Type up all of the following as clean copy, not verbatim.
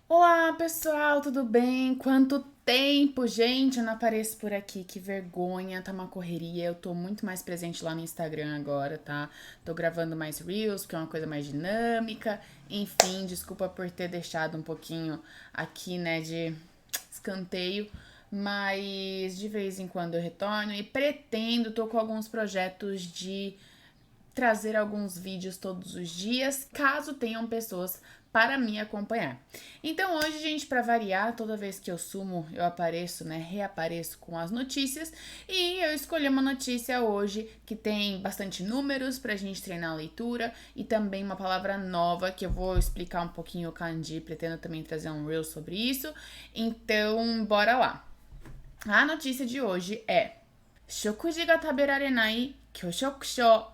Olá, pessoal, tudo bem? Quanto tempo, gente, eu não apareço por aqui, que vergonha, tá uma correria. Eu tô muito mais presente lá no Instagram agora, tá? Tô gravando mais Reels, porque é uma coisa mais dinâmica. Enfim, desculpa por ter deixado um pouquinho aqui, né, de escanteio. Mas de vez em quando eu retorno e pretendo, tô com alguns projetos de trazer alguns vídeos todos os dias, caso tenham pessoas para me acompanhar. Então hoje, gente, para variar, toda vez que eu sumo, eu apareço, né, reapareço com as notícias, e eu escolhi uma notícia hoje que tem bastante números pra gente treinar a leitura e também uma palavra nova que eu vou explicar um pouquinho o kanji, pretendo também trazer um reel sobre isso. Então, bora lá. A notícia de hoje é: 食事が食べられない拒食症、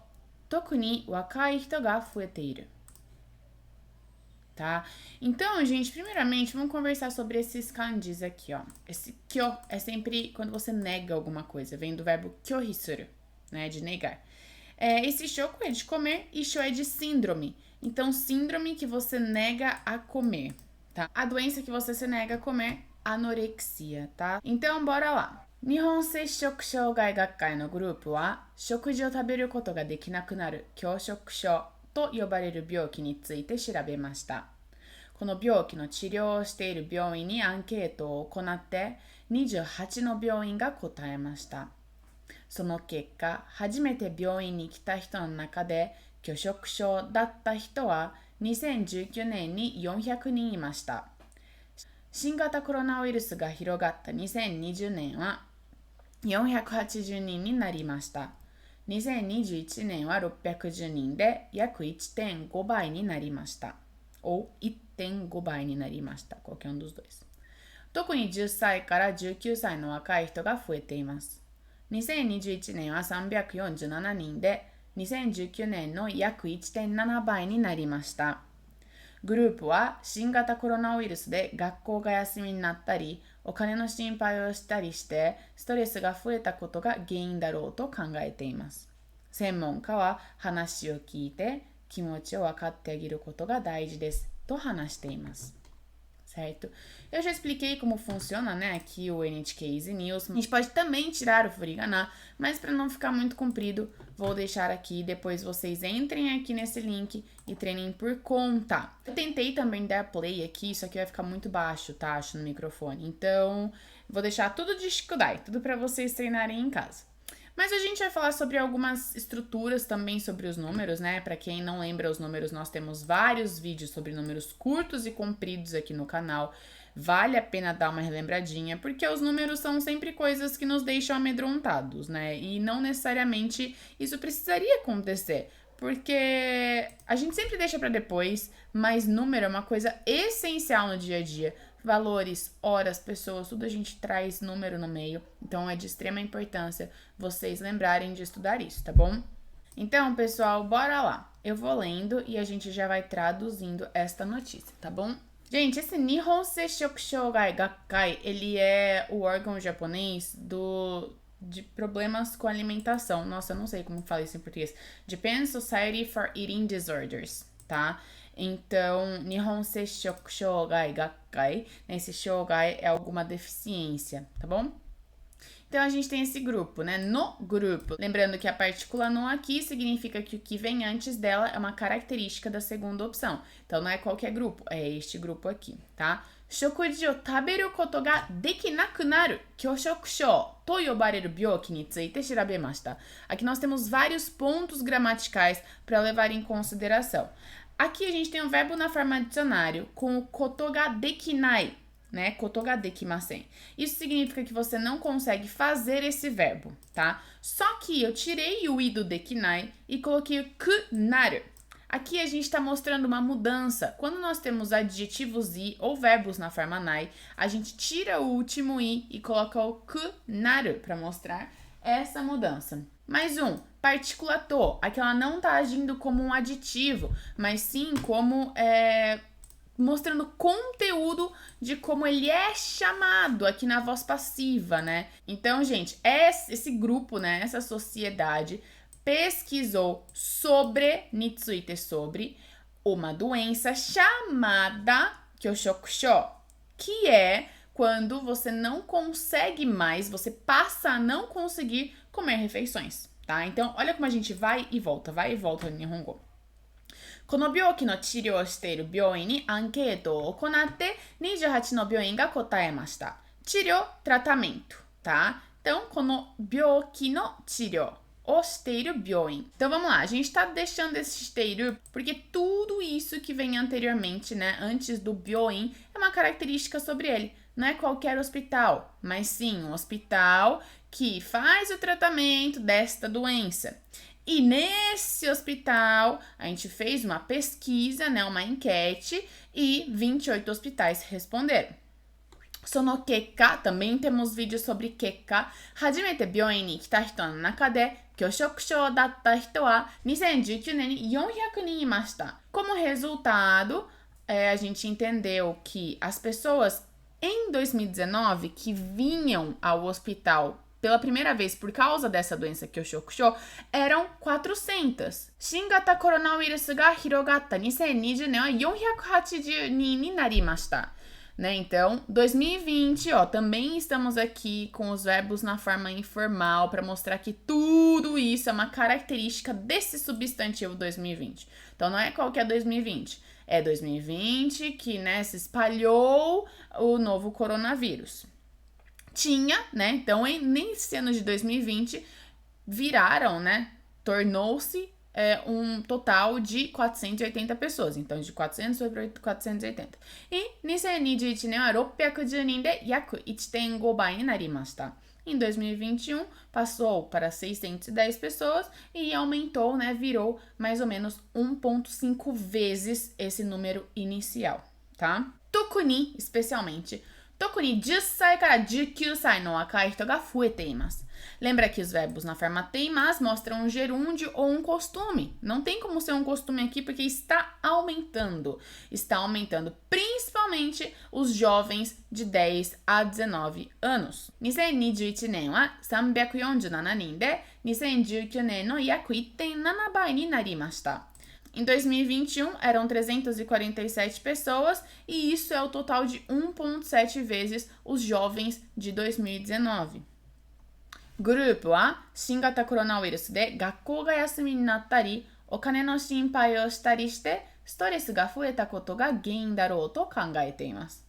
特に若い人が増えている. Tá? Então, gente, primeiramente, vamos conversar sobre esses kanjis aqui, ó. Esse kyo é sempre quando você nega alguma coisa, vem do verbo kyohisuru, né, de negar. Esse shoku é de comer e sho é de síndrome. Então, síndrome que você nega a comer, tá? A doença que você se nega a comer, anorexia, tá? Então, bora lá. 日本摂食障害学会のグループは食事を食べることができなくなる狭食症と呼ばれる病気について調べました。この病気の治療をしている病院にアンケートを行って28の病院が答えました。その結果、初めて病院に来た人の中で拒食症だった人は2019年に400人いました。新型コロナウイルスが広がった2020年は480人になりました。2021年は610人で約1.5倍になりました。ou 1.5倍になりました。qualquer um dos dois. 特に10歳から19歳の若い人が増えています。2021年は347人で、2019年の約1.7倍になりました。グループは新型コロナウイルスで学校が休みになったり、お金の心配をしたりして、ストレスが増えたことが原因だろうと考えています。専門家は話を聞いて気持ちを分かってあげることが大事ですと話しています。Certo? Eu já expliquei como funciona, né, aqui o NHK Easy News. A gente pode também tirar o furigana, mas para não ficar muito comprido, vou deixar aqui, depois vocês entrem aqui nesse link e treinem por conta. Eu tentei também dar play aqui, isso aqui vai ficar muito baixo, tá, acho, no microfone. Então, vou deixar tudo de shikudai, tudo para vocês treinarem em casa. Mas a gente vai falar sobre algumas estruturas também sobre os números, né? Para quem não lembra os números, nós temos vários vídeos sobre números curtos e compridos aqui no canal. Vale a pena dar uma relembradinha, porque os números são sempre coisas que nos deixam amedrontados, né? E não necessariamente isso precisaria acontecer, porque a gente sempre deixa para depois, mas número é uma coisa essencial no dia a dia. Valores, horas, pessoas, tudo a gente traz número no meio. Então é de extrema importância vocês lembrarem de estudar isso, tá bom? Então, pessoal, bora lá. Eu vou lendo e a gente já vai traduzindo esta notícia, tá bom? Gente, esse Nihon Seishoku Shougai Gakkai, ele é o órgão japonês de problemas com alimentação. Nossa, eu não sei como fala isso em português. Japan Society for Eating Disorders, tá? Então, Nihon Seishoku Shougai Gakkai, esse Shougai é alguma deficiência, tá bom? Então, a gente tem esse grupo, né? No grupo. Lembrando que a partícula no aqui significa que o que vem antes dela é uma característica da segunda opção. Então, não é qualquer grupo, é este grupo aqui, tá? Shokuji o taberu koto ga dekinaku naru kyoshoku shou to yobareru byoki ni tsuite shirabemashita. Aqui nós temos vários pontos gramaticais para levar em consideração. Aqui a gente tem um verbo na forma dicionário com o koto ga dekinai, né? Koto ga dekimasen. Isso significa que você não consegue fazer esse verbo, tá? Só que eu tirei o i do dekinai e coloquei o kunaru. Aqui a gente está mostrando uma mudança. Quando nós temos adjetivos i ou verbos na forma nai, a gente tira o último i e coloca o kunaru para mostrar essa mudança. Mais um, partícula to. Aqui ela não está agindo como um aditivo, mas sim como mostrando conteúdo de como ele é chamado aqui na voz passiva, né? Então, gente, esse grupo, né, essa sociedade pesquisou sobre, nitsuite sobre, uma doença chamada kyoshokusho, que é quando você não consegue mais, você passa a não conseguir comer refeições, tá? Então, olha como a gente vai e volta no Nihongo. この病気の治療をしている病院にアンケートを行って28の病院が答えました。治療 tratamento, tá? Então, この病気の治療をしている病院. Então, vamos lá. A gente tá deixando esse esteiru porque tudo isso que vem anteriormente, né, antes do byoin, é uma característica sobre ele. Não é qualquer hospital, mas sim um hospital que faz o tratamento desta doença. E nesse hospital, a gente fez uma pesquisa, né, uma enquete, e 28 hospitais responderam. Sono kekka, também temos vídeos sobre kekka. Hajimete byoin ni kita hito no naka de kyoshokushou datta hito wa 2019 年に400人いました. Como resultado, a gente entendeu que as pessoas em 2019 que vinham ao hospital pela primeira vez por causa dessa doença Kyoshokusho eram 400. Shingata coronavirus ga hirogatta 2020年は480人になりました. Né? Então, 2020, ó, também estamos aqui com os verbos na forma informal para mostrar que tudo isso é uma característica desse substantivo 2020. Então, não é qualquer 2020. É 2020 que, né, se espalhou o novo coronavírus. Tinha, né? Então, nesse ano de 2020, viraram, né? Tornou-se um total de 480 pessoas. Então, de 400 foi para 480. E, 2021年は610人で約 1.5 倍になりました. Em 2021, passou para 610 pessoas e aumentou, né? Virou mais ou menos 1,5 vezes esse número inicial, tá? Tokuni, especialmente. 特に10歳から19歳の若い人が増えています. Lembra que os verbos na forma teimas mostram um gerúndio ou um costume. Não tem como ser um costume aqui porque está aumentando. Está aumentando principalmente os jovens de 10 a 19 anos. 2021年は347人で2019年の約 1.7 倍になりました. Em 2021, eram 347 pessoas e isso é o total de 1,7 vezes os jovens de 2019. グループは新型コロナウイルスで学校が休みになったり、お金の心配をしたりして、ストレスが増えたことが原因だろうと考えています。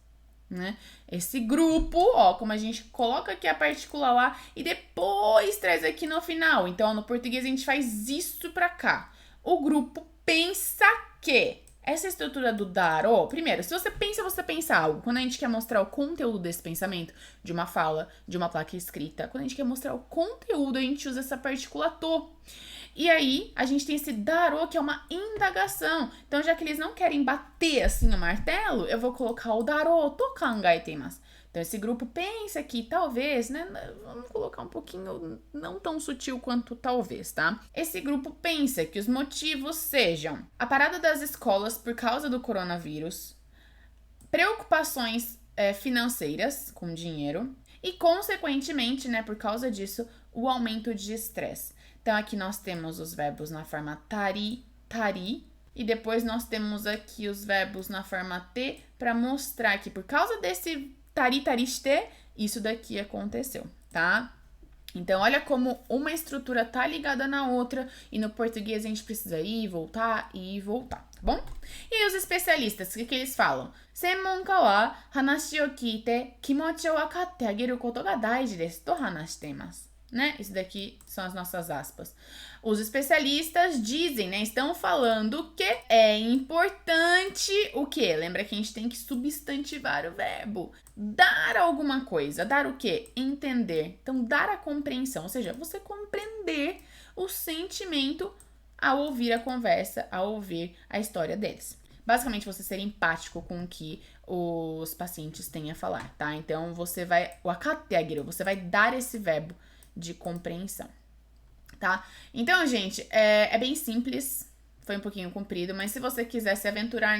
Né? Esse grupo, ó, como a gente coloca aqui a partícula lá e depois traz aqui no final. Então, no português a gente faz isso pra cá. O grupo pensa que essa estrutura do daro, primeiro, se você pensa algo. Quando a gente quer mostrar o conteúdo desse pensamento, de uma fala, de uma placa escrita, quando a gente quer mostrar o conteúdo, a gente usa essa partícula to. E aí, a gente tem esse daro, que é uma indagação. Então, já que eles não querem bater assim o martelo, eu vou colocar o daro to kangaeteimasu. Então, esse grupo pensa que talvez, né? Vamos colocar um pouquinho não tão sutil quanto talvez, tá? Esse grupo pensa que os motivos sejam a parada das escolas por causa do coronavírus, preocupações financeiras com dinheiro e, consequentemente, né, por causa disso, o aumento de estresse. Então, aqui nós temos os verbos na forma tari, tari, e depois nós temos aqui os verbos na forma te para mostrar que por causa desse tari tariste, isso daqui aconteceu, tá? Então, olha como uma estrutura tá ligada na outra e no português a gente precisa ir e voltar, tá bom? E os especialistas, o que eles falam? Senmonka wa hanashi o kiite kimochi o wakatte ageru koto ga daiji desu to hanashite imasu. Né? Isso daqui são as nossas aspas. Os especialistas dizem, né? Estão falando que é importante o quê? Lembra que a gente tem que substantivar o verbo. Dar alguma coisa. Dar o quê? Entender. Então, dar a compreensão. Ou seja, você compreender o sentimento ao ouvir a conversa, ao ouvir a história deles. Basicamente, você ser empático com o que os pacientes têm a falar, tá? Então, você vai... você vai dar esse verbo de compreensão, tá? Então, gente, é bem simples, foi um pouquinho comprido, mas se você quiser se aventurar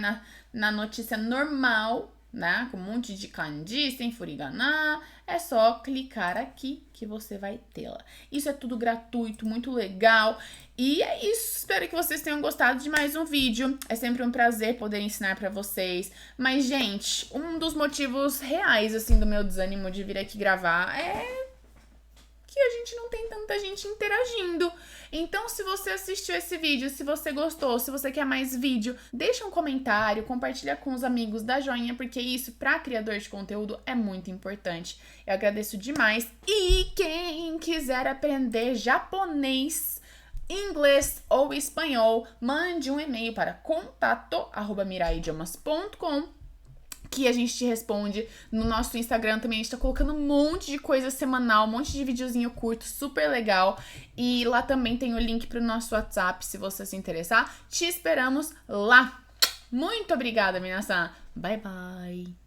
na notícia normal, né? Com um monte de kanji, sem furigana. É só clicar aqui que você vai tê-la. Isso é tudo gratuito, muito legal. E é isso. Espero que vocês tenham gostado de mais um vídeo. É sempre um prazer poder ensinar pra vocês. Mas, gente, um dos motivos reais, assim, do meu desânimo de vir aqui gravar é que a gente não tem tanta gente interagindo. Então, se você assistiu esse vídeo, se você gostou, se você quer mais vídeo, deixa um comentário, compartilha com os amigos, dá joinha, porque isso, para criador de conteúdo, é muito importante. Eu agradeço demais. E quem quiser aprender japonês, inglês ou espanhol, mande um e-mail para contato@miraidiomas.com que a gente te responde. No nosso Instagram também a gente tá colocando um monte de coisa semanal, um monte de videozinho curto, super legal. E lá também tem o link pro nosso WhatsApp, se você se interessar. Te esperamos lá. Muito obrigada, minasan. Bye, bye.